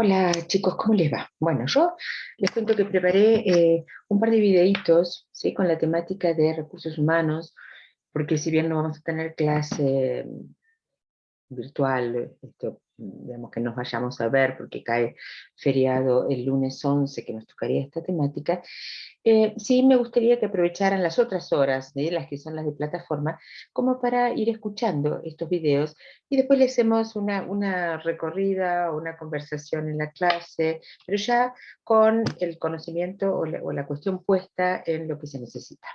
Hola chicos, ¿cómo les va? Bueno, yo les cuento que preparé un par de videitos, ¿sí? Con la temática de recursos humanos, porque si bien no vamos a tener clase virtual, digamos que nos vayamos a ver porque cae feriado el lunes 11 que nos tocaría esta temática, sí me gustaría que aprovecharan las otras horas, de las que son las de plataforma, como para ir escuchando estos videos y después le hacemos una recorrida o una conversación en la clase, pero ya con el conocimiento o la cuestión puesta en lo que se necesita.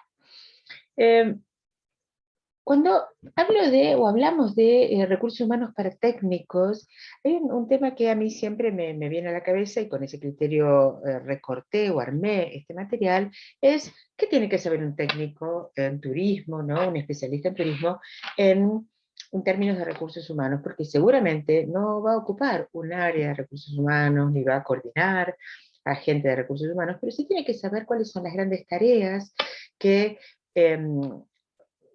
Eh, Cuando hablo de o hablamos de recursos humanos para técnicos, hay un tema que a mí siempre me viene a la cabeza y con ese criterio recorté o armé este material, es qué tiene que saber un técnico en turismo, ¿no? Un especialista en turismo en términos de recursos humanos, porque seguramente no va a ocupar un área de recursos humanos ni va a coordinar a gente de recursos humanos, pero sí tiene que saber cuáles son las grandes tareas que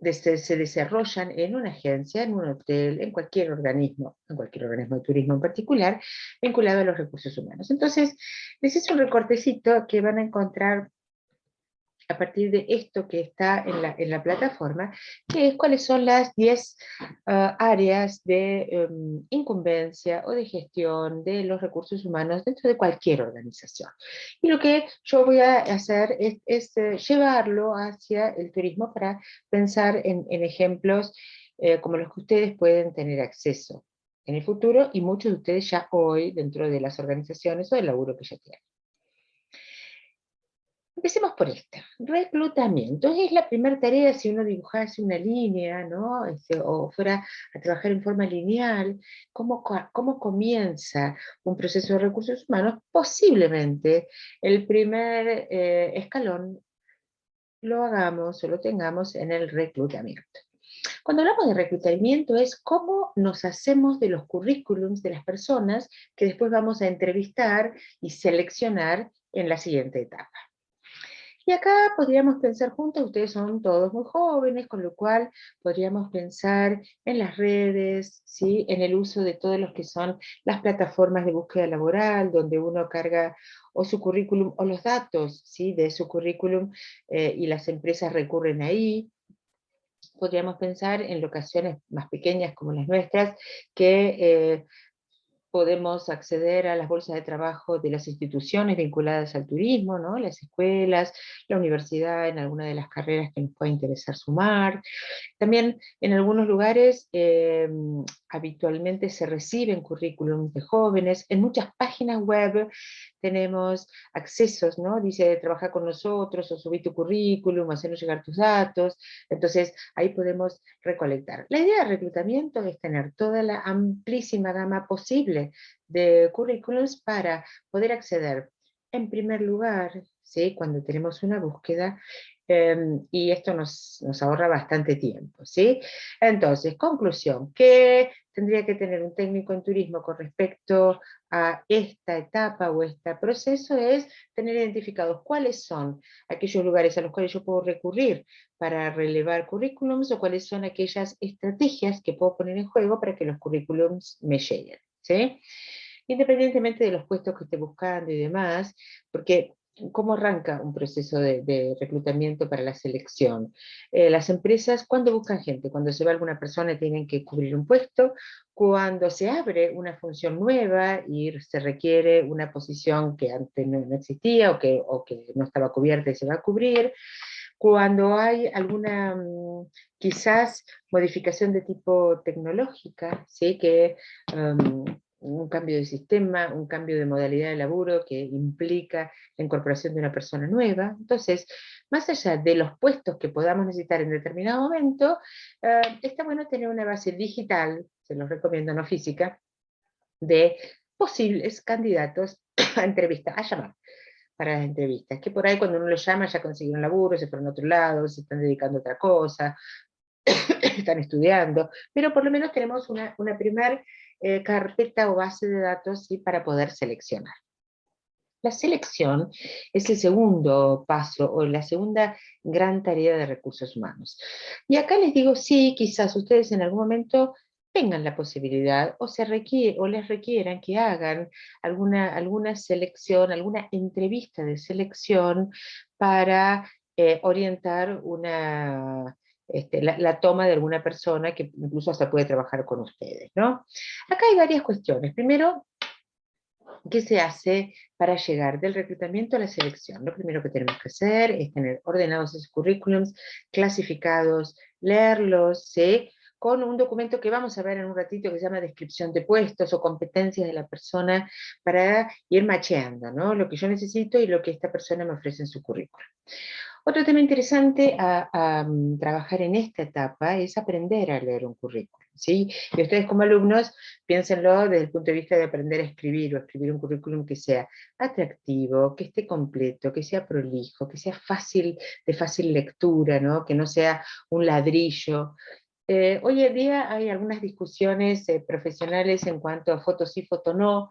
se desarrollan en una agencia, en un hotel, en cualquier organismo de turismo en particular, vinculado a los recursos humanos. Entonces, les hice un recortecito que van a encontrar a partir de esto que está en la plataforma, que es cuáles son las 10 áreas de incumbencia o de gestión de los recursos humanos dentro de cualquier organización. Y lo que yo voy a hacer es llevarlo hacia el turismo para pensar en ejemplos como los que ustedes pueden tener acceso en el futuro y muchos de ustedes ya hoy dentro de las organizaciones o del laburo que ya tienen. Empecemos por esta. Reclutamiento. Es la primera tarea si uno dibujase una línea, ¿no? O fuera a trabajar en forma lineal. ¿Cómo comienza un proceso de recursos humanos? Posiblemente el primer escalón lo hagamos o lo tengamos en el reclutamiento. Cuando hablamos de reclutamiento es cómo nos hacemos de los currículums de las personas que después vamos a entrevistar y seleccionar en la siguiente etapa. Y acá podríamos pensar juntos, ustedes son todos muy jóvenes, con lo cual podríamos pensar en las redes, ¿sí? En el uso de todos los que son las plataformas de búsqueda laboral, donde uno carga o su currículum o los datos, ¿sí? De su currículum y las empresas recurren ahí. Podríamos pensar en locaciones más pequeñas como las nuestras, que podemos acceder a las bolsas de trabajo de las instituciones vinculadas al turismo, ¿no? Las escuelas, la universidad, en alguna de las carreras que nos pueda interesar sumar. También en algunos lugares habitualmente se reciben currículums de jóvenes. En muchas páginas web tenemos accesos, ¿no? Dice, trabaja con nosotros, o subí tu currículum, hacernos llegar tus datos. Entonces, ahí podemos recolectar. La idea de reclutamiento es tener toda la amplísima gama posible de currículums para poder acceder, en primer lugar, ¿sí? Cuando tenemos una búsqueda, y esto nos ahorra bastante tiempo, ¿sí? Entonces, conclusión, ¿qué tendría que tener un técnico en turismo con respecto a esta etapa o este proceso? Es tener identificados cuáles son aquellos lugares a los cuales yo puedo recurrir para relevar currículums o cuáles son aquellas estrategias que puedo poner en juego para que los currículums me lleguen, ¿sí? Independientemente de los puestos que esté buscando y demás, porque ¿cómo arranca un proceso de reclutamiento para la selección? Las empresas, ¿cuándo buscan gente? Cuando se va alguna persona y tienen que cubrir un puesto, cuando se abre una función nueva y se requiere una posición que antes no existía o que no estaba cubierta y se va a cubrir, cuando hay alguna quizás modificación de tipo tecnológica, ¿sí? Que un cambio de sistema, un cambio de modalidad de laburo que implica la incorporación de una persona nueva. Entonces, más allá de los puestos que podamos necesitar en determinado momento, está bueno tener una base digital, se los recomiendo, no física, de posibles candidatos a entrevista, a llamar para las entrevistas, que por ahí cuando uno los llama ya consiguieron laburo, se fueron a otro lado, se están dedicando a otra cosa, están estudiando, pero por lo menos tenemos una primer carpeta o base de datos, ¿sí? Para poder seleccionar. La selección es el segundo paso o la segunda gran tarea de recursos humanos. Y acá les digo, sí, quizás ustedes en algún momento tengan la posibilidad o, o les requieran que hagan alguna selección, alguna entrevista de selección para orientar la toma de alguna persona que incluso hasta puede trabajar con ustedes, ¿no? Acá hay varias cuestiones. Primero, ¿qué se hace para llegar del reclutamiento a la selección? Lo primero que tenemos que hacer es tener ordenados esos currículums, clasificados, leerlos, ¿sí? Con un documento que vamos a ver en un ratito que se llama descripción de puestos o competencias de la persona para ir macheando, ¿no? Lo que yo necesito y lo que esta persona me ofrece en su currículum. Otro tema interesante a trabajar en esta etapa es aprender a leer un currículum, ¿sí? Y ustedes como alumnos, piénsenlo desde el punto de vista de aprender a escribir o escribir un currículum que sea atractivo, que esté completo, que sea prolijo, que sea fácil, de fácil lectura, ¿no? Que no sea un ladrillo. Hoy en día hay algunas discusiones profesionales en cuanto a foto sí, foto no.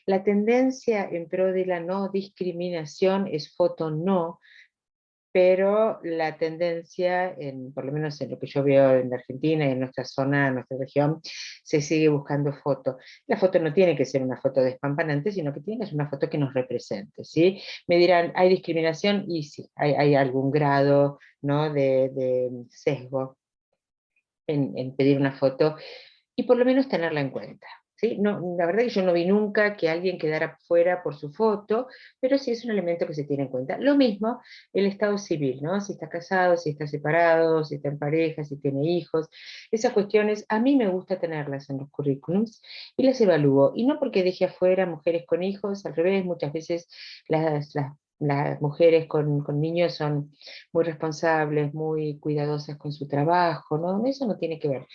La tendencia en pro de la no discriminación es foto no, pero la tendencia, por lo menos en lo que yo veo en Argentina y en nuestra zona, en nuestra región, se sigue buscando foto. La foto no tiene que ser una foto despampanante, sino que tiene que ser una foto que nos represente, ¿sí? Me dirán, ¿hay discriminación? Y sí, hay algún grado, ¿no?, de sesgo en pedir una foto, y por lo menos tenerla en cuenta. ¿Sí? No, la verdad que yo no vi nunca que alguien quedara fuera por su foto, pero sí es un elemento que se tiene en cuenta. Lo mismo el estado civil, ¿no? Si está casado, si está separado, si está en pareja, si tiene hijos. Esas cuestiones a mí me gusta tenerlas en los currículums y las evalúo. Y no porque deje afuera mujeres con hijos, al revés, muchas veces las mujeres con niños son muy responsables, muy cuidadosas con su trabajo, ¿no? Eso no tiene que ver.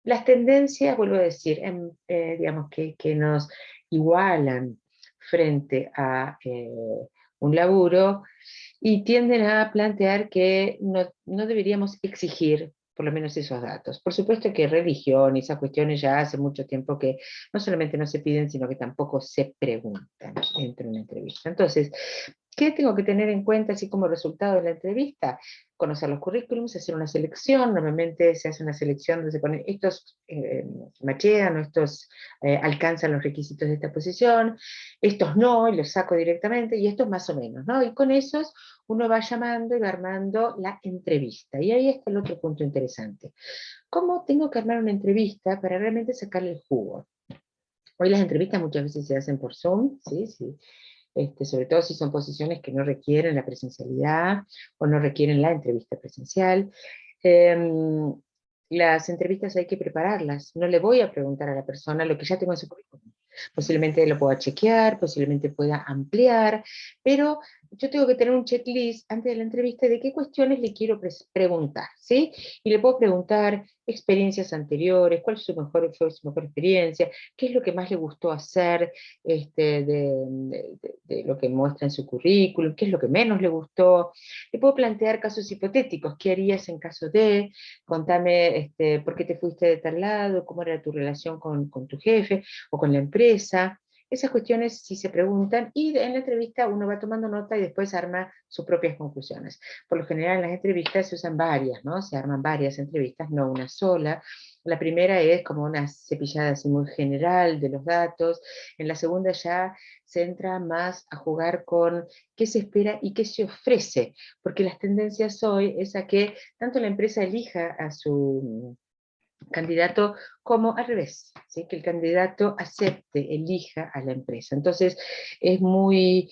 Las tendencias, vuelvo a decir, digamos que nos igualan frente a un laburo y tienden a plantear que no deberíamos exigir por lo menos esos datos. Por supuesto que religión y esas cuestiones ya hace mucho tiempo que no solamente no se piden, sino que tampoco se preguntan entre una entrevista. Entonces, ¿qué tengo que tener en cuenta así como resultado de la entrevista? Conocer los currículums, hacer una selección. Normalmente se hace una selección donde se ponen estos machean o estos alcanzan los requisitos de esta posición, estos no, y los saco directamente, y estos más o menos, ¿no? Y con esos uno va llamando y va armando la entrevista. Y ahí está el otro punto interesante. ¿Cómo tengo que armar una entrevista para realmente sacarle el jugo? Hoy las entrevistas muchas veces se hacen por Zoom, ¿sí? Sí. Sobre todo si son posiciones que no requieren la presencialidad o no requieren la entrevista presencial. Em, las entrevistas hay que prepararlas. No le voy a preguntar a la persona lo que ya tengo en su currículum. Posiblemente lo pueda chequear, posiblemente pueda ampliar, pero yo tengo que tener un checklist antes de la entrevista de qué cuestiones le quiero preguntar, ¿sí? Y le puedo preguntar experiencias anteriores, cuál fue su mejor experiencia, qué es lo que más le gustó hacer, de lo que muestra en su currículum, qué es lo que menos le gustó. Le puedo plantear casos hipotéticos, ¿qué harías en caso de? Contame por qué te fuiste de tal lado, cómo era tu relación con tu jefe o con la empresa. Esas cuestiones sí se preguntan y en la entrevista uno va tomando nota y después arma sus propias conclusiones. Por lo general en las entrevistas se usan varias, ¿no? Se arman varias entrevistas, no una sola. La primera es como una cepillada así muy general de los datos. En la segunda ya se entra más a jugar con qué se espera y qué se ofrece, porque las tendencias hoy es a que tanto la empresa elija a su candidato como al revés, ¿sí? Que el candidato acepte, elija a la empresa. Entonces es muy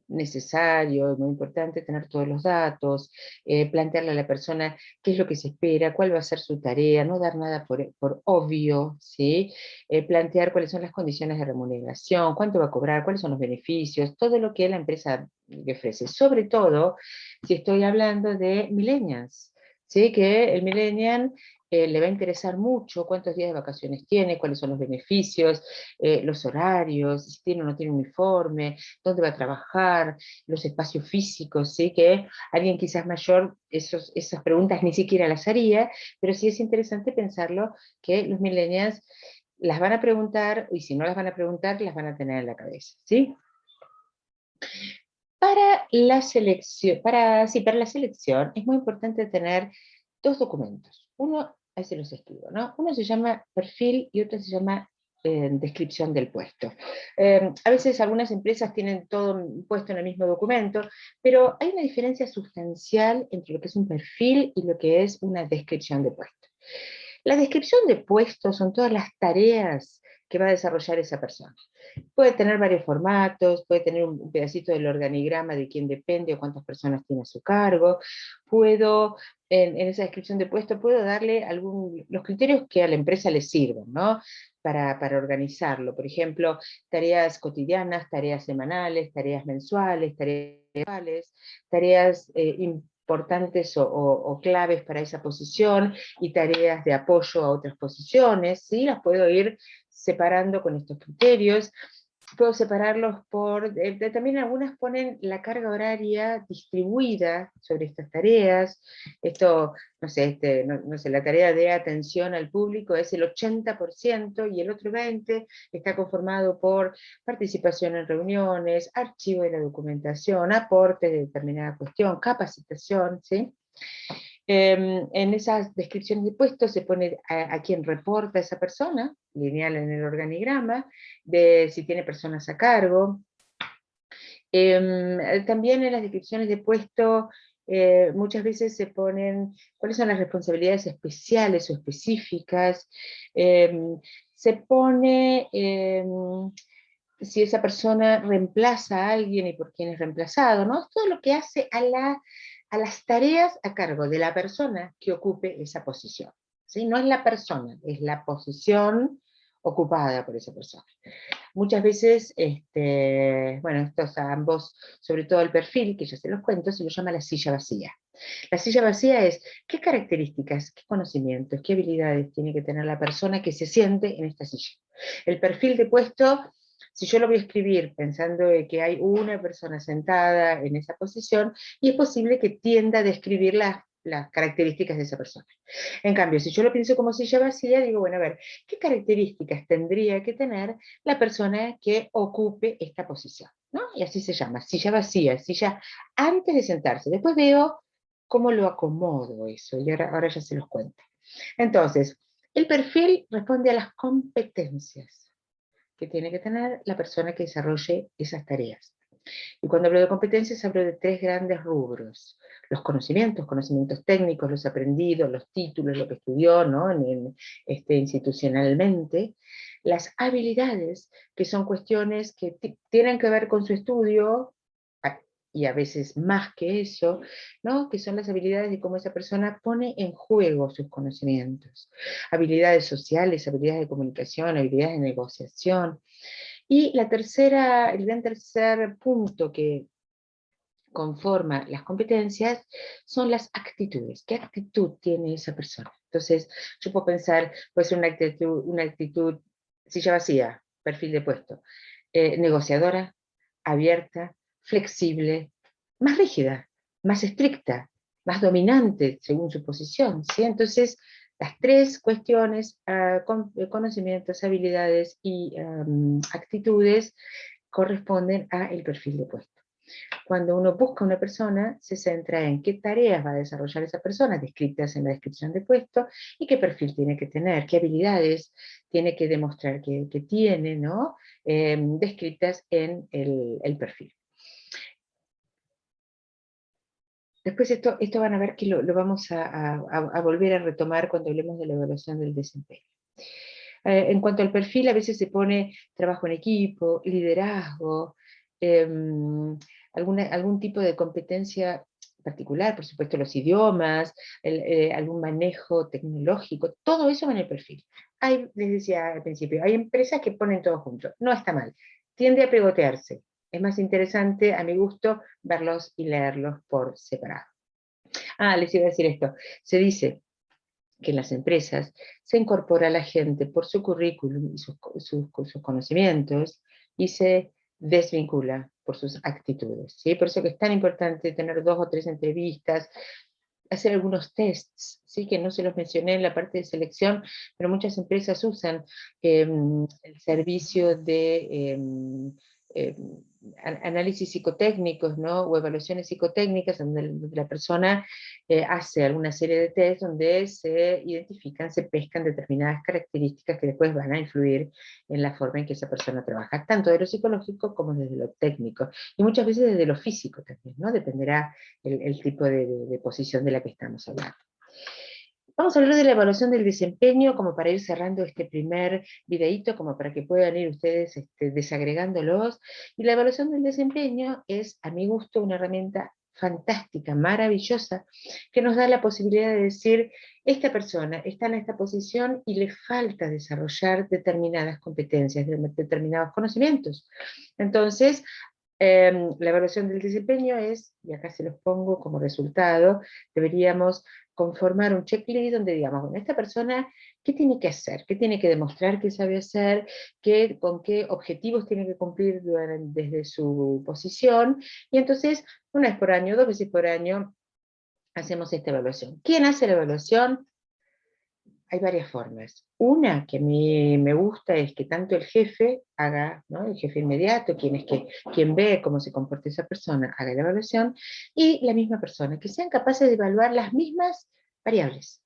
necesario, muy importante tener todos los datos, plantearle a la persona qué es lo que se espera, cuál va a ser su tarea, no dar nada por obvio, ¿sí? Plantear cuáles son las condiciones de remuneración, cuánto va a cobrar, cuáles son los beneficios, todo lo que la empresa le ofrece, sobre todo si estoy hablando de millennials. ¿Sí? Que el millennial le va a interesar mucho cuántos días de vacaciones tiene, cuáles son los beneficios, los horarios, si tiene o no tiene uniforme, dónde va a trabajar, los espacios físicos, ¿sí? Que alguien quizás mayor esas preguntas ni siquiera las haría, pero sí es interesante pensarlo que los millennials las van a preguntar, y si no las van a preguntar, las van a tener en la cabeza, ¿sí? Para la selección, sí, para la selección es muy importante tener dos documentos. Uno ahí se los escribo, ¿no? Uno se llama perfil y otro se llama descripción del puesto. A veces algunas empresas tienen todo puesto en el mismo documento, pero hay una diferencia sustancial entre lo que es un perfil y lo que es una descripción de puesto. La descripción de puesto son todas las tareas que va a desarrollar esa persona. Puede tener varios formatos, puede tener un pedacito del organigrama de quién depende o cuántas personas tiene a su cargo. Puedo, en esa descripción de puesto, puedo darle los criterios que a la empresa le sirven, ¿no? Para organizarlo. Por ejemplo, tareas cotidianas, tareas semanales, tareas mensuales, tareas anuales, tareas importantes o claves para esa posición y tareas de apoyo a otras posiciones, ¿sí? Las puedo ir separando con estos criterios. Puedo separarlos por, también algunas ponen la carga horaria distribuida sobre estas tareas. Esto, no sé, no sé, la tarea de atención al público es el 80% y el otro 20% está conformado por participación en reuniones, archivo de la documentación, aporte de determinada cuestión, capacitación, ¿sí? En esas descripciones de puestos se pone a quién reporta esa persona, lineal en el organigrama, de si tiene personas a cargo. También en las descripciones de puesto muchas veces se ponen cuáles son las responsabilidades especiales o específicas. Se pone si esa persona reemplaza a alguien y por quién es reemplazado, ¿no? Es todo lo que hace a las tareas a cargo de la persona que ocupe esa posición, ¿sí? No es la persona, es la posición ocupada por esa persona. Muchas veces, bueno, estos ambos, sobre todo el perfil, que ya se los cuento, se lo llama la silla vacía. La silla vacía es qué características, qué conocimientos, qué habilidades tiene que tener la persona que se siente en esta silla. El perfil de puesto, si yo lo voy a escribir pensando que hay una persona sentada en esa posición, y es posible que tienda a describir las características de esa persona. En cambio, si yo lo pienso como silla vacía, digo, bueno, a ver, ¿qué características tendría que tener la persona que ocupe esta posición? ¿No? Y así se llama, silla vacía, silla antes de sentarse. Después veo cómo lo acomodo eso, y ahora ya se los cuento. Entonces, el perfil responde a las competencias que tiene que tener la persona que desarrolle esas tareas. Y cuando hablo de competencias hablo de tres grandes rubros. Los conocimientos técnicos, los aprendidos, los títulos, lo que estudió, ¿no? Institucionalmente. Las habilidades, que son cuestiones que tienen que ver con su estudio, y a veces más que eso, ¿no? Que son las habilidades de cómo esa persona pone en juego sus conocimientos. Habilidades sociales, habilidades de comunicación, habilidades de negociación. Y el gran tercer punto que conforma las competencias son las actitudes. ¿Qué actitud tiene esa persona? Entonces, yo puedo pensar, puede ser una actitud silla vacía, perfil de puesto, negociadora, abierta, flexible, más rígida, más estricta, más dominante según su posición, ¿sí? Entonces, las tres cuestiones, conocimientos, habilidades y actitudes, corresponden al perfil de puesto. Cuando uno busca una persona, se centra en qué tareas va a desarrollar esa persona, descritas en la descripción de puesto, y qué perfil tiene que tener, qué habilidades tiene que demostrar que tiene, ¿no? Descritas en el perfil. Después esto van a ver que lo vamos a volver a retomar cuando hablemos de la evaluación del desempeño. En cuanto al perfil, a veces se pone trabajo en equipo, liderazgo, algún tipo de competencia particular, por supuesto los idiomas, algún manejo tecnológico, todo eso va en el perfil. Les decía al principio, hay empresas que ponen todo junto, no está mal, tiende a pegotearse. Es más interesante, a mi gusto, verlos y leerlos por separado. Les iba a decir esto, se dice que en las empresas se incorpora a la gente por su currículum y sus conocimientos y se desvincula por sus actitudes, ¿sí? Por eso que es tan importante tener 2 o 3 entrevistas, hacer algunos tests, ¿sí? Que no se los mencioné en la parte de selección, pero muchas empresas usan el servicio de análisis psicotécnicos, ¿no? O evaluaciones psicotécnicas donde la persona hace alguna serie de test donde se identifican, se pescan determinadas características que después van a influir en la forma en que esa persona trabaja, tanto de lo psicológico como desde lo técnico, y muchas veces desde lo físico también, ¿no? Dependerá el tipo de posición de la que estamos hablando. Vamos a hablar de la evaluación del desempeño como para ir cerrando este primer videíto, como para que puedan ir ustedes desagregándolos. Y la evaluación del desempeño es, a mi gusto, una herramienta fantástica, maravillosa, que nos da la posibilidad de decir, esta persona está en esta posición y le falta desarrollar determinadas competencias, determinados conocimientos. Entonces, la evaluación del desempeño es, y acá se los pongo como resultado, deberíamos conformar un checklist donde digamos, bueno, esta persona, ¿qué tiene que hacer? ¿Qué tiene que demostrar que sabe hacer? ¿Con qué objetivos tiene que cumplir desde su posición? Y entonces, una vez por año, 2 veces por año, hacemos esta evaluación. ¿Quién hace la evaluación? Hay varias formas. Una que a mí me gusta es que tanto el jefe haga, ¿no? El jefe inmediato, quien ve cómo se comporta esa persona, haga la evaluación, y la misma persona, que sean capaces de evaluar las mismas variables.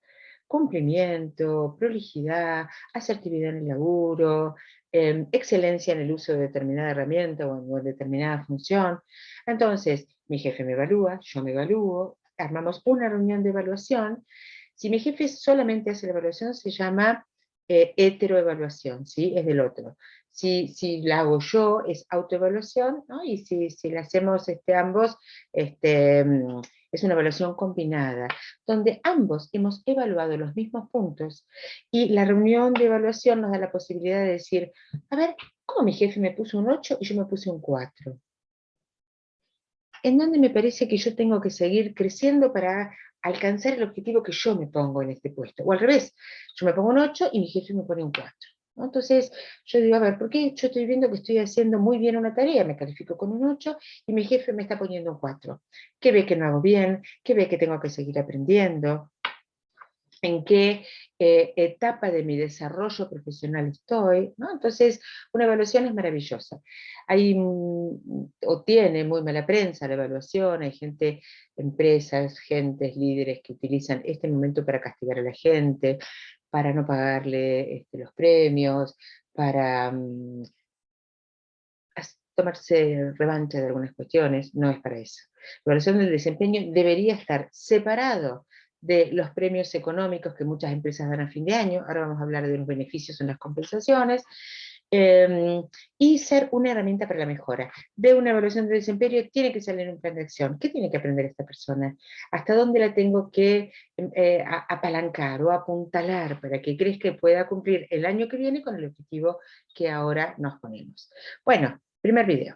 Cumplimiento, prolijidad, asertividad en el laburo, excelencia en el uso de determinada herramienta o en determinada función. Entonces, mi jefe me evalúa, yo me evalúo, armamos una reunión de evaluación. Si mi jefe solamente hace la evaluación, se llama heteroevaluación, ¿sí? Es del otro. Si la hago yo, es autoevaluación, ¿no? Y si la hacemos ambos, es una evaluación combinada, donde ambos hemos evaluado los mismos puntos y la reunión de evaluación nos da la posibilidad de decir, a ver, ¿cómo mi jefe me puso un 8 y yo me puse un 4? ¿En dónde me parece que yo tengo que seguir creciendo para alcanzar el objetivo que yo me pongo en este puesto? O al revés, yo me pongo un 8 y mi jefe me pone un 4. ¿No? Entonces yo digo, a ver, ¿por qué yo estoy viendo que estoy haciendo muy bien una tarea? Me califico con un 8 y mi jefe me está poniendo un 4. ¿Qué ve que no hago bien? ¿Qué ve que tengo que seguir aprendiendo? ¿En qué etapa de mi desarrollo profesional estoy? ¿No? Entonces, una evaluación es maravillosa. Hay, o tiene muy mala prensa la evaluación, hay gente, empresas, gentes, líderes que utilizan este momento para castigar a la gente, para no pagarle los premios, para tomarse revancha de algunas cuestiones, no es para eso. La evaluación del desempeño debería estar separado de los premios económicos que muchas empresas dan a fin de año, ahora vamos a hablar de los beneficios en las compensaciones, y ser una herramienta para la mejora. De una evaluación de desempeño tiene que salir un plan de acción. ¿Qué tiene que aprender esta persona? ¿Hasta dónde la tengo que apalancar o apuntalar para que crees que pueda cumplir el año que viene con el objetivo que ahora nos ponemos? Bueno, primer video.